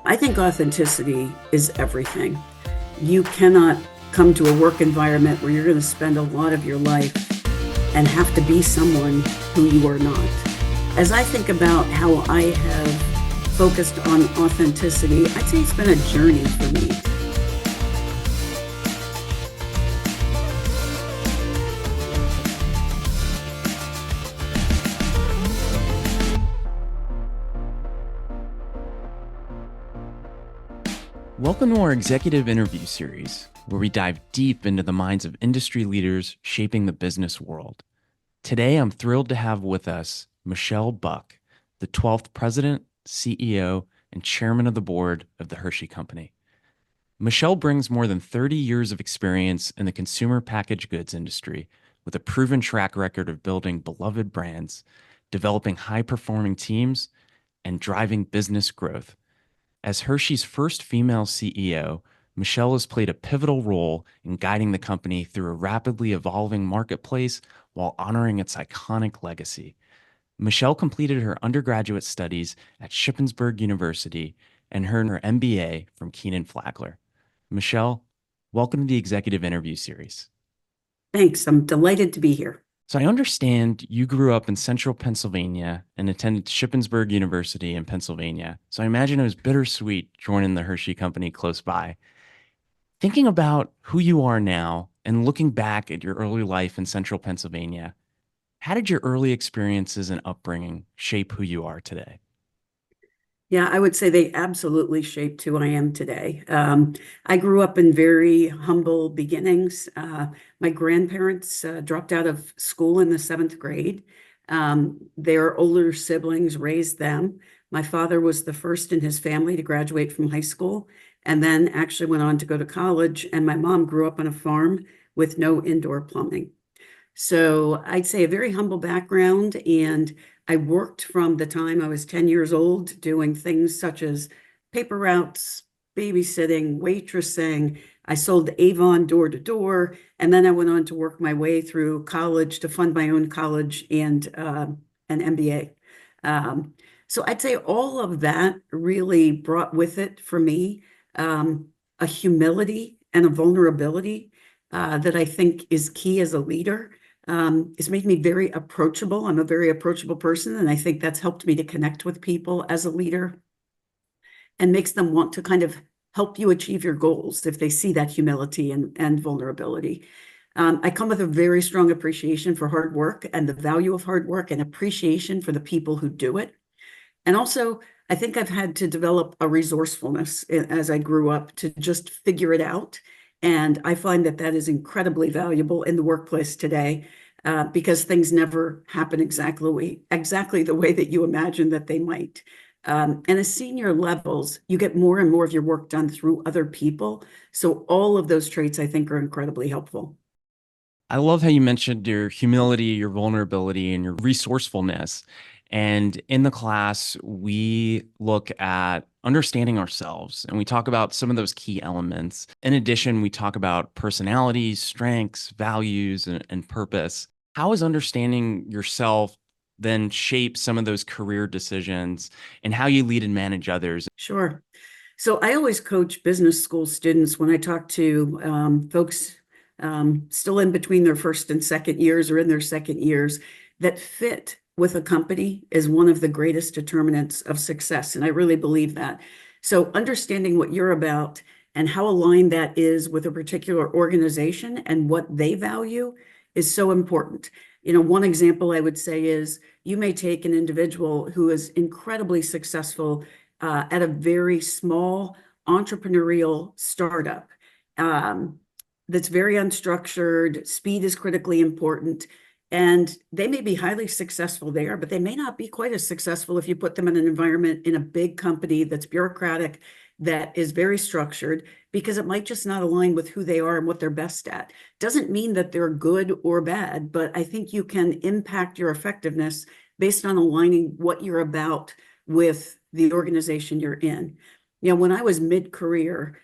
I think authenticity is everything. You cannot come to a work environment where you're going to spend a lot of your life and have to be someone who you are not. As I think about how I have focused on authenticity, I'd say it's been a journey for me. Welcome to our executive interview series, where we dive deep into the minds of industry leaders shaping the business world. Today, I'm thrilled to have with us Michele Buck, the 12th president, CEO, and chairman of the board of the Hershey Company. Michele brings more than 30 years of experience in the consumer packaged goods industry with a proven track record of building beloved brands, developing high-performing teams, and driving business growth. As Hershey's first female CEO, Michele has played a pivotal role in guiding the company through a rapidly evolving marketplace while honoring its iconic legacy. Michele completed her undergraduate studies at Shippensburg University and earned her MBA from Kenan-Flagler. Michele, welcome to the executive interview series. Thanks. I'm delighted to be here. So I understand you grew up in central Pennsylvania and attended Shippensburg University in Pennsylvania. So I imagine it was bittersweet joining the Hershey Company close by. Thinking about who you are now and looking back at your early life in central Pennsylvania, how did your early experiences and upbringing shape who you are today? Yeah, I would say they absolutely shaped who I am today. I grew up in very humble beginnings. My grandparents dropped out of school in the seventh grade. Their older siblings raised them. My father was the first in his family to graduate from high school and then actually went on to go to college. And my mom grew up on a farm with no indoor plumbing. So I'd say a very humble background. And I worked from the time I was 10 years old doing things such as paper routes, babysitting, waitressing. I sold Avon door to door. And then I went on to work my way through college to fund my own college and an MBA. So I'd say all of that really brought with it for me a humility and a vulnerability that I think is key as a leader. It's made me very approachable. I'm a very approachable person, and I think that's helped me to connect with people as a leader and makes them want to kind of help you achieve your goals if they see that humility and vulnerability. I come with a very strong appreciation for hard work and the value of hard work and appreciation for the people who do it. And also, I think I've had to develop a resourcefulness as I grew up to just figure it out. And I find that that is incredibly valuable in the workplace today because things never happen exactly the way that you imagine that they might. And at senior levels, you get more and more of your work done through other people. So all of those traits, I think, are incredibly helpful. I love how you mentioned your humility, your vulnerability, and your resourcefulness. And in the class, we look at understanding ourselves and we talk about some of those key elements. In addition, we talk about personalities, strengths, values, and purpose. How has understanding yourself then shape some of those career decisions and how you lead and manage others? Sure. So I always coach business school students when I talk to folks still in between their first and second years or in their second years that fit with a company is one of the greatest determinants of success. And I really believe that. So understanding what you're about and how aligned that is with a particular organization and what they value is so important. One example I would say is you may take an individual who is incredibly successful at a very small entrepreneurial startup that's very unstructured. Speed is critically important. And they may be highly successful there, but they may not be quite as successful if you put them in an environment in a big company that's bureaucratic, that is very structured, because it might just not align with who they are and what they're best at. Doesn't mean that they're good or bad, but I think you can impact your effectiveness based on aligning what you're about with the organization you're in. When I was mid-career,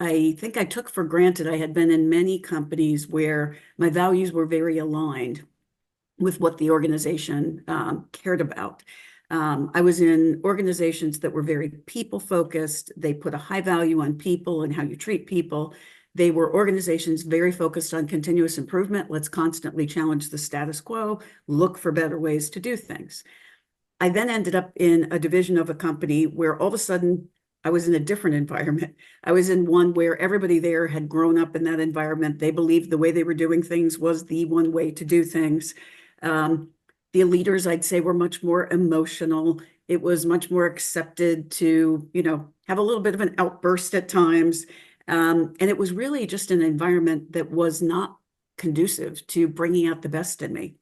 I think I took for granted I had been in many companies where my values were very aligned with what the organization cared about. I was in organizations that were very people focused. They put a high value on people and how you treat people. They were organizations very focused on continuous improvement. Let's constantly challenge the status quo, look for better ways to do things. I then ended up in a division of a company where all of a sudden I was in a different environment. I was in one where everybody there had grown up in that environment. They believed the way they were doing things was the one way to do things. Um, the leaders, I'd say, were much more emotional. It was much more accepted to, have a little bit of an outburst at times. And it was really just an environment that was not conducive to bringing out the best in me.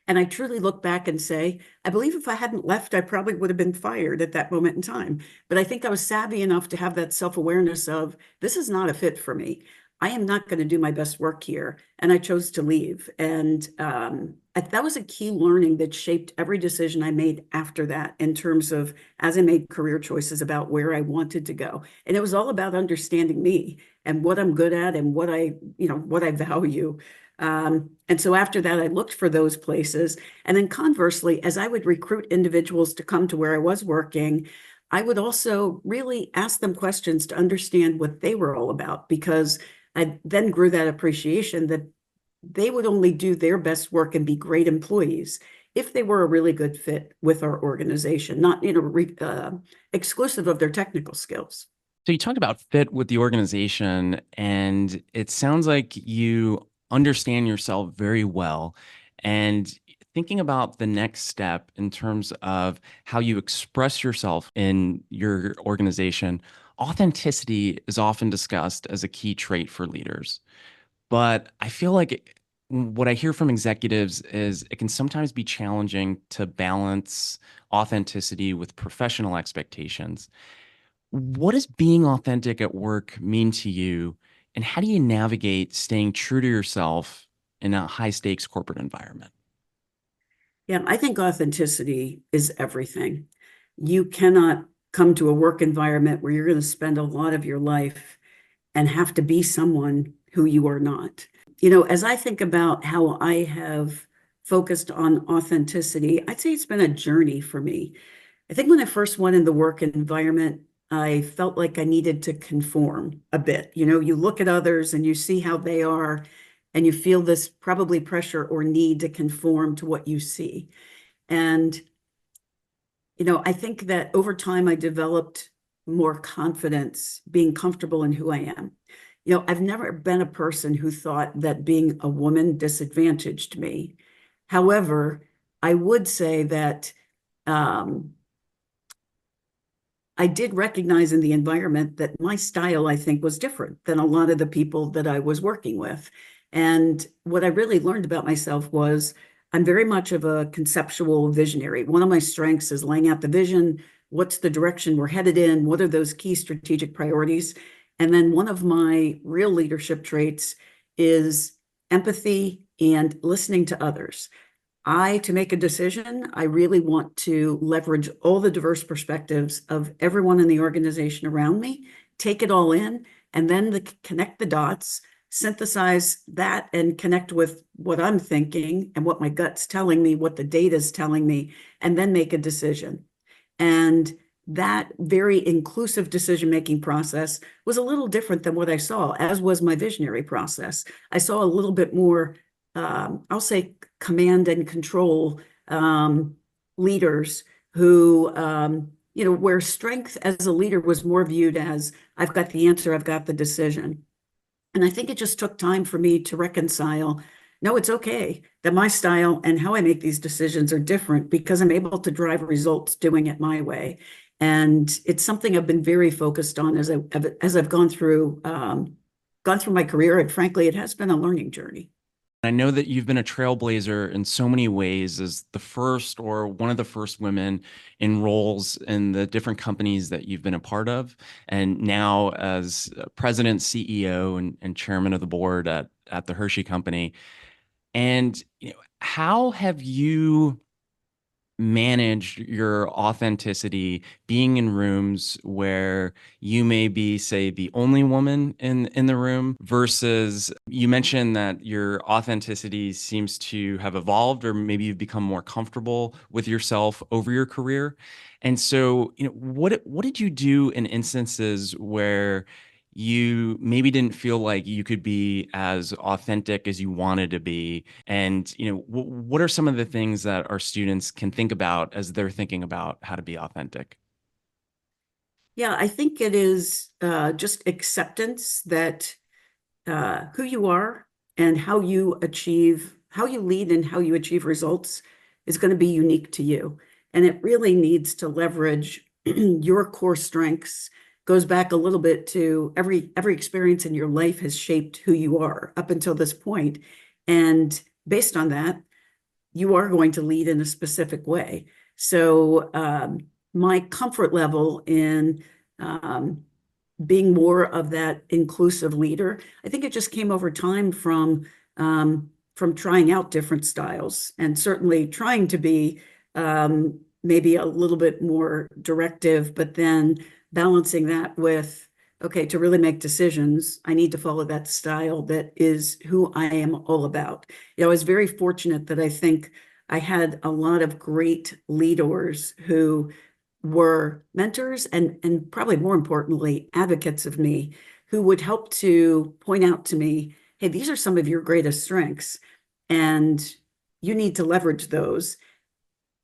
And I truly look back and say, I believe if I hadn't left, I probably would have been fired at that moment in time. But I think I was savvy enough to have that self-awareness of this is not a fit for me. I am not going to do my best work here. And I chose to leave. And that was a key learning that shaped every decision I made after that in terms of as I made career choices about where I wanted to go. And it was all about understanding me and what I'm good at and what I value. And so after that, I looked for those places. And then conversely, as I would recruit individuals to come to where I was working, I would also really ask them questions to understand what they were all about, because I then grew that appreciation that they would only do their best work and be great employees if they were a really good fit with our organization, not, exclusive of their technical skills. So you talked about fit with the organization, and it sounds like you understand yourself very well. And thinking about the next step in terms of how you express yourself in your organization, authenticity is often discussed as a key trait for leaders. But I feel like what I hear from executives is it can sometimes be challenging to balance authenticity with professional expectations. What does being authentic at work mean to you? And how do you navigate staying true to yourself in a high stakes corporate environment? Yeah, I think authenticity is everything. You cannot come to a work environment where you're going to spend a lot of your life and have to be someone who you are not. As I think about how I have focused on authenticity, I'd say it's been a journey for me. I think when I first went in the work environment, I felt like I needed to conform a bit. You look at others and you see how they are, and you feel this probably pressure or need to conform to what you see. And, I think that over time I developed more confidence, being comfortable in who I am. I've never been a person who thought that being a woman disadvantaged me. However, I would say that um, I did recognize in the environment that my style, I think, was different than a lot of the people that I was working with. And what I really learned about myself was I'm very much of a conceptual visionary. One of my strengths is laying out the vision. What's the direction we're headed in? What are those key strategic priorities? And then one of my real leadership traits is empathy and listening to others. To make a decision, I really want to leverage all the diverse perspectives of everyone in the organization around me, take it all in, and then connect the dots, synthesize that, and connect with what I'm thinking and what my gut's telling me, what the data's telling me, and then make a decision. And that very inclusive decision-making process was a little different than what I saw, as was my visionary process. I saw a little bit more, I'll say, command and control leaders who, where strength as a leader was more viewed as I've got the answer, I've got the decision. And I think it just took time for me to reconcile. No, it's okay that my style and how I make these decisions are different because I'm able to drive results doing it my way. And it's something I've been very focused on as I've gone through my career. And frankly, it has been a learning journey. I know that you've been a trailblazer in so many ways as the first or one of the first women in roles in the different companies that you've been a part of. And now as president, CEO, and chairman of the board at the Hershey company. And how have you manage your authenticity being in rooms where you may be, say, the only woman in the room, versus you mentioned that your authenticity seems to have evolved, or maybe you've become more comfortable with yourself over your career. And so, what did you do in instances where you maybe didn't feel like you could be as authentic as you wanted to be? And, what are some of the things that our students can think about as they're thinking about how to be authentic? Yeah, I think it is just acceptance that who you are and how you lead and how you achieve results is going to be unique to you. And it really needs to leverage your core strengths. Goes back a little bit to every experience in your life has shaped who you are up until this point. And based on that, you are going to lead in a specific way. So my comfort level in um, being more of that inclusive leader, I think it just came over time from trying out different styles and certainly trying to be maybe a little bit more directive, but then balancing that with, okay, to really make decisions, I need to follow that style that is who I am all about. I was very fortunate that I think I had a lot of great leaders who were mentors and probably more importantly, advocates of me who would help to point out to me, hey, these are some of your greatest strengths, and you need to leverage those.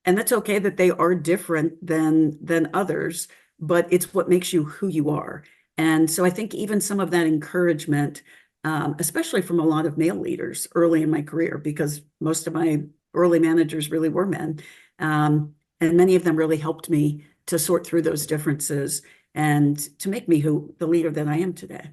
And that's okay that they are different than others, but it's what makes you who you are. And so I think even some of that encouragement, especially from a lot of male leaders early in my career, because most of my early managers really were men, and many of them really helped me to sort through those differences and to make me who the leader that I am today.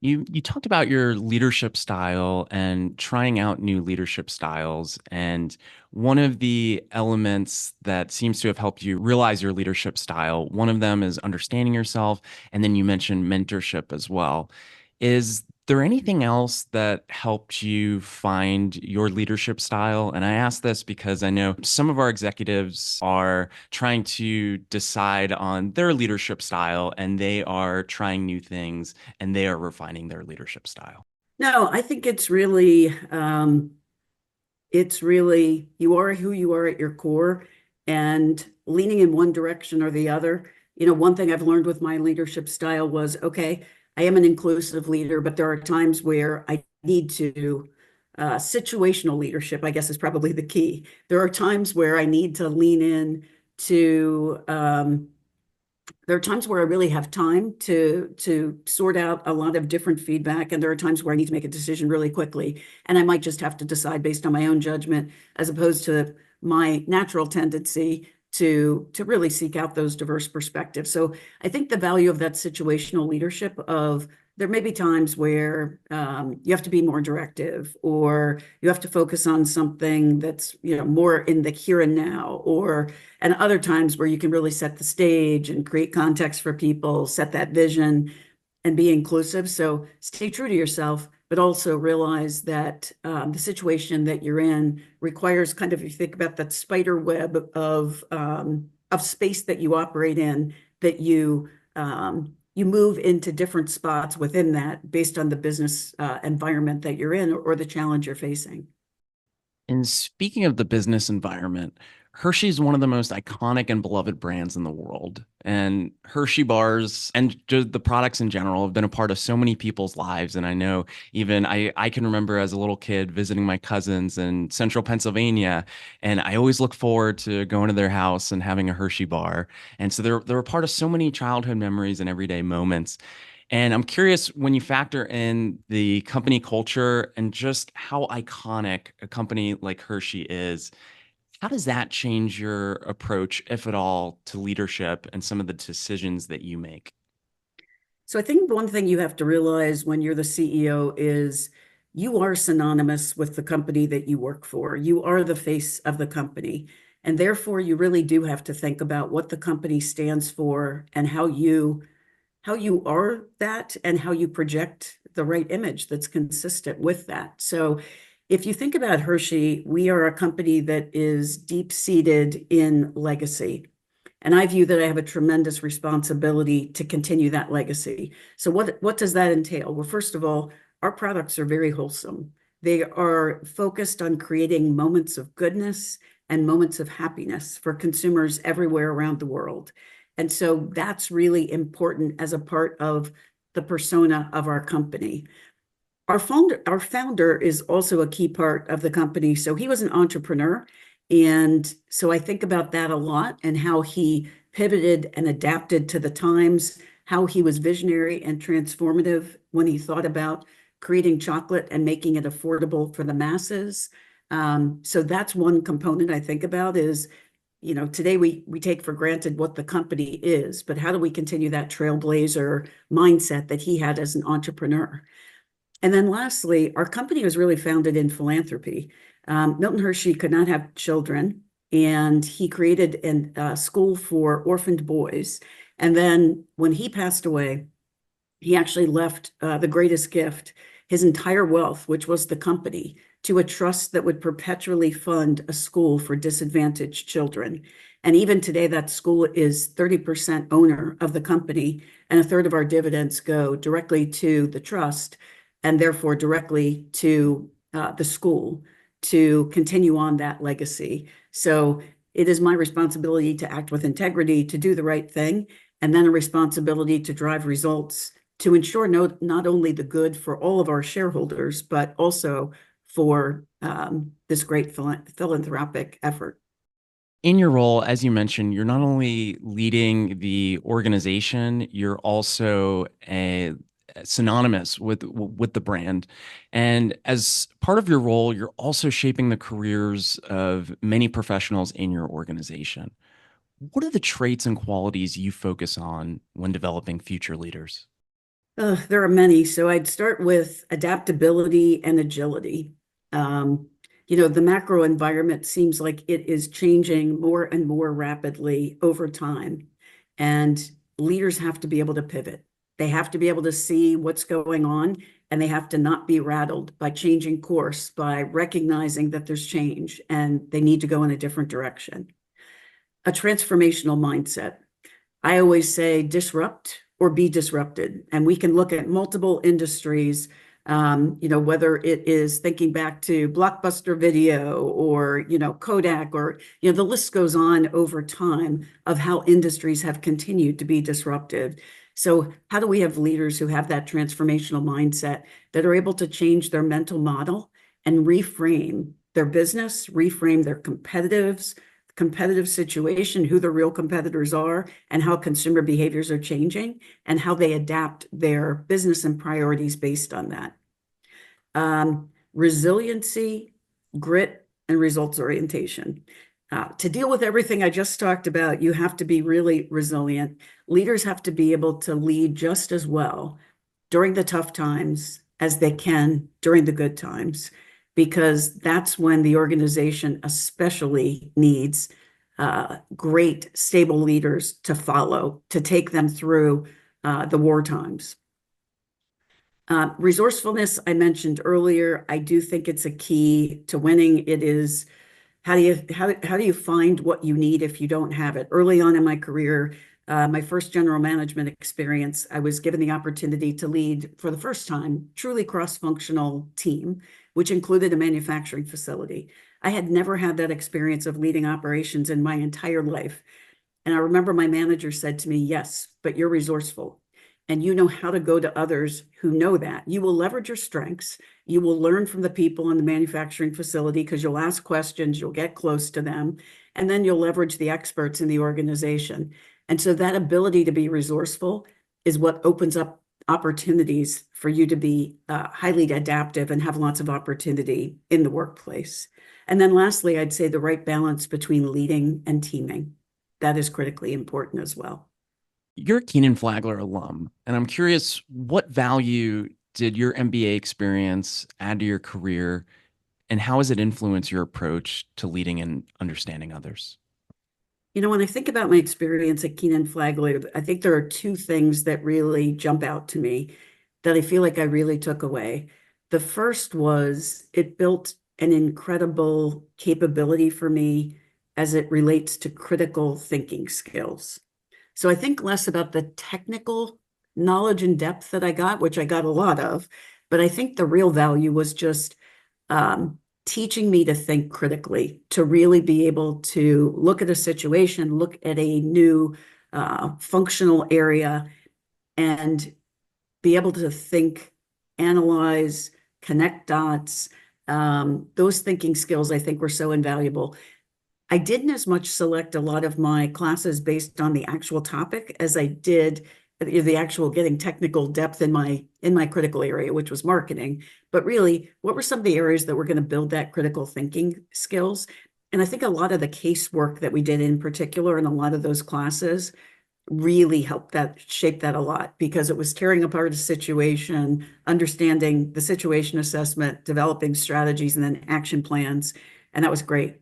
You talked about your leadership style and trying out new leadership styles. And one of the elements that seems to have helped you realize your leadership style, one of them is understanding yourself. And then you mentioned mentorship as well. Is there anything else that helped you find your leadership style? And I ask this because I know some of our executives are trying to decide on their leadership style, and they are trying new things, and they are refining their leadership style. No, I think it's really you are who you are at your core, and leaning in one direction or the other. One thing I've learned with my leadership style was, okay, I am an inclusive leader, but there are times where I need to, situational leadership, I guess, is probably the key. There are times where I need to lean in to there are times where I really have time to sort out a lot of different feedback, and there are times where I need to make a decision really quickly, and I might just have to decide based on my own judgment, as opposed to my natural tendency to really seek out those diverse perspectives. So I think the value of that situational leadership of there may be times where you have to be more directive, or you have to focus on something that's more in the here and now, or and other times where you can really set the stage and create context for people, set that vision, and be inclusive. So stay true to yourself, but also realize that the situation that you're in requires kind of, if you think about that spider web of space that you operate in, that you move into different spots within that based on the business environment that you're in, or the challenge you're facing. And speaking of the business environment, Hershey is one of the most iconic and beloved brands in the world. And Hershey bars and just the products in general have been a part of so many people's lives. And I know even I can remember as a little kid visiting my cousins in central Pennsylvania, and I always look forward to going to their house and having a Hershey bar. And so they're a part of so many childhood memories and everyday moments. And I'm curious, when you factor in the company culture and just how iconic a company like Hershey is, how does that change your approach, if at all, to leadership and some of the decisions that you make? So I think one thing you have to realize when you're the CEO is you are synonymous with the company that you work for. You are the face of the company. And therefore, you really do have to think about what the company stands for and how you are that, and how you project the right image that's consistent with that. So If you think about Hershey, we are a company that is deep-seated in legacy. And I view that I have a tremendous responsibility to continue that legacy. So what does that entail? Well, first of all, our products are very wholesome. They are focused on creating moments of goodness and moments of happiness for consumers everywhere around the world. And so that's really important as a part of the persona of our company. Our founder is also a key part of the company. So he was an entrepreneur. And so I think about that a lot and how he pivoted and adapted to the times, how he was visionary and transformative when he thought about creating chocolate and making it affordable for the masses. So that's one component I think about is, today we take for granted what the company is, but how do we continue that trailblazer mindset that he had as an entrepreneur? And then lastly, our company was really founded in philanthropy. Milton Hershey could not have children, and he created a school for orphaned boys. And then when he passed away, he actually left the greatest gift, his entire wealth, which was the company, to a trust that would perpetually fund a school for disadvantaged children. And even today, that school is 30% owner of the company, and a third of our dividends go directly to the trust and therefore directly to the school to continue on that legacy. So it is my responsibility to act with integrity, to do the right thing, and then a responsibility to drive results to ensure not only the good for all of our shareholders, but also for this great philanthropic effort. In your role, as you mentioned, you're not only leading the organization, you're also synonymous with the brand. And as part of your role, you're also shaping the careers of many professionals in your organization. What are the traits and qualities you focus on when developing future leaders? There are many. So I'd start with adaptability and agility. The macro environment seems like it is changing more and more rapidly over time. And leaders have to be able to pivot. They have to be able to see what's going on, and they have to not be rattled by changing course, by recognizing that there's change and they need to go in a different direction. A transformational mindset. I always say disrupt or be disrupted. And we can look at multiple industries, whether it is thinking back to Blockbuster Video or, Kodak, or, the list goes on over time of how industries have continued to be disrupted. So how do we have leaders who have that transformational mindset that are able to change their mental model and reframe their business, reframe their competitive situation, who the real competitors are, and how consumer behaviors are changing, and how they adapt their business and priorities based on that. Resiliency, grit, and results orientation. To deal with everything I just talked about, you have to be really resilient. Leaders have to be able to lead just as well during the tough times as they can during the good times, because that's when the organization especially needs great, stable leaders to follow, to take them through the war times. Resourcefulness, I mentioned earlier. I do think it's a key to winning. It is how do you find what you need if you don't have it? Early on in my career, my first general management experience, I was given the opportunity to lead for the first time truly cross-functional team, which included a manufacturing facility. I had never had that experience of leading operations in my entire life. And I remember my manager said to me, yes, but you're resourceful and you know how to go to others who know that. You will leverage your strengths. You will learn from the people in the manufacturing facility because you'll ask questions, you'll get close to them, and then you'll leverage the experts in the organization. And so that ability to be resourceful is what opens up opportunities for you to be highly adaptive and have lots of opportunity in the workplace. And then lastly, I'd say the right balance between leading and teaming. That is critically important as well. You're a Kenan-Flagler alum, and I'm curious, what value did your MBA experience add to your career, and how has it influenced your approach to leading and understanding others? When I think about my experience at Kenan-Flagler, I think there are two things that really jump out to me that I feel like I really took away. The first was it built an incredible capability for me as it relates to critical thinking skills. So I think less about the technical knowledge and depth that I got, which I got a lot of, but I think the real value was just teaching me to think critically, to really be able to look at a situation, look at a new functional area, and be able to think, analyze, connect dots. Those thinking skills I think were so invaluable. I didn't as much select a lot of my classes based on the actual topic as I did the actual getting technical depth in my critical area, which was marketing. But really, what were some of the areas that were going to build that critical thinking skills? And I think a lot of the casework that we did in particular in a lot of those classes really helped that shape that a lot, because it was tearing apart a situation, understanding the situation assessment, developing strategies and then action plans. And that was great.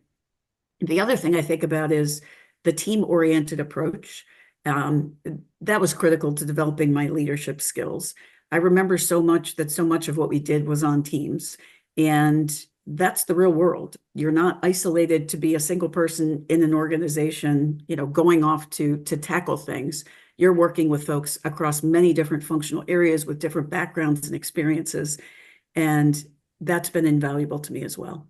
The other thing I think about is the team-oriented approach. That was critical to developing my leadership skills. I remember so much of what we did was on teams, and that's the real world. You're not isolated to be a single person in an organization, going off to tackle things. You're working with folks across many different functional areas with different backgrounds and experiences, and that's been invaluable to me as well.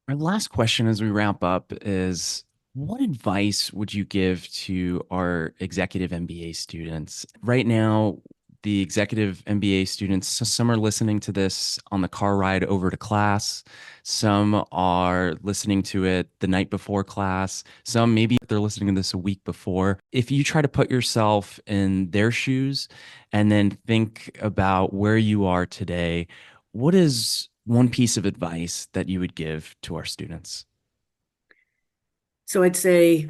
Our last question as we wrap up is, what advice would you give to our executive MBA students? Right now, the executive MBA students, some are listening to this on the car ride over to class. Some are listening to it the night before class. Some maybe they're listening to this a week before. If you try to put yourself in their shoes and then think about where you are today, what is one piece of advice that you would give to our students? So I'd say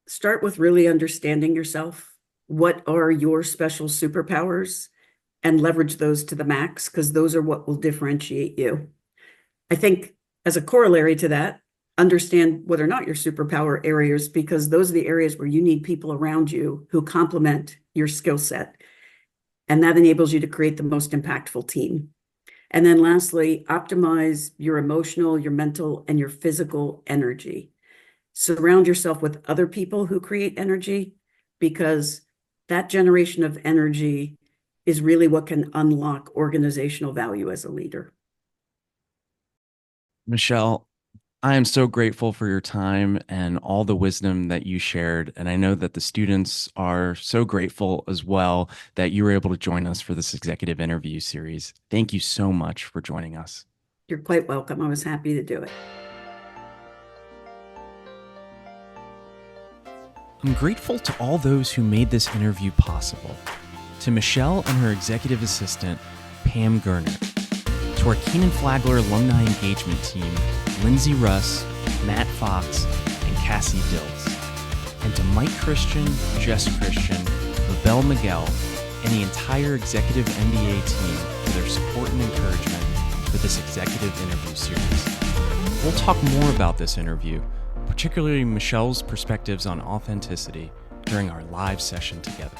start with really understanding yourself. What are your special superpowers? And leverage those to the max, because those are what will differentiate you. I think as a corollary to that, understand what are not your superpower areas, because those are the areas where you need people around you who complement your skill set. And that enables you to create the most impactful team. And then lastly, optimize your emotional, your mental, and your physical energy. Surround yourself with other people who create energy, because that generation of energy is really what can unlock organizational value as a leader. Michele, I am so grateful for your time and all the wisdom that you shared. And I know that the students are so grateful as well that you were able to join us for this executive interview series. Thank you so much for joining us. You're quite welcome. I was happy to do it. I'm grateful to all those who made this interview possible. To Michele and her executive assistant, Pam Gerner. To our Kenan-Flagler alumni engagement team, Lindsay Russ, Matt Fox, and Cassie Dills. And to Mike Christian, Jess Christian, Lavelle Miguel, and the entire executive MBA team for their support and encouragement for this executive interview series. We'll talk more about this interview, particularly Michele's perspectives on authenticity, during our live session together.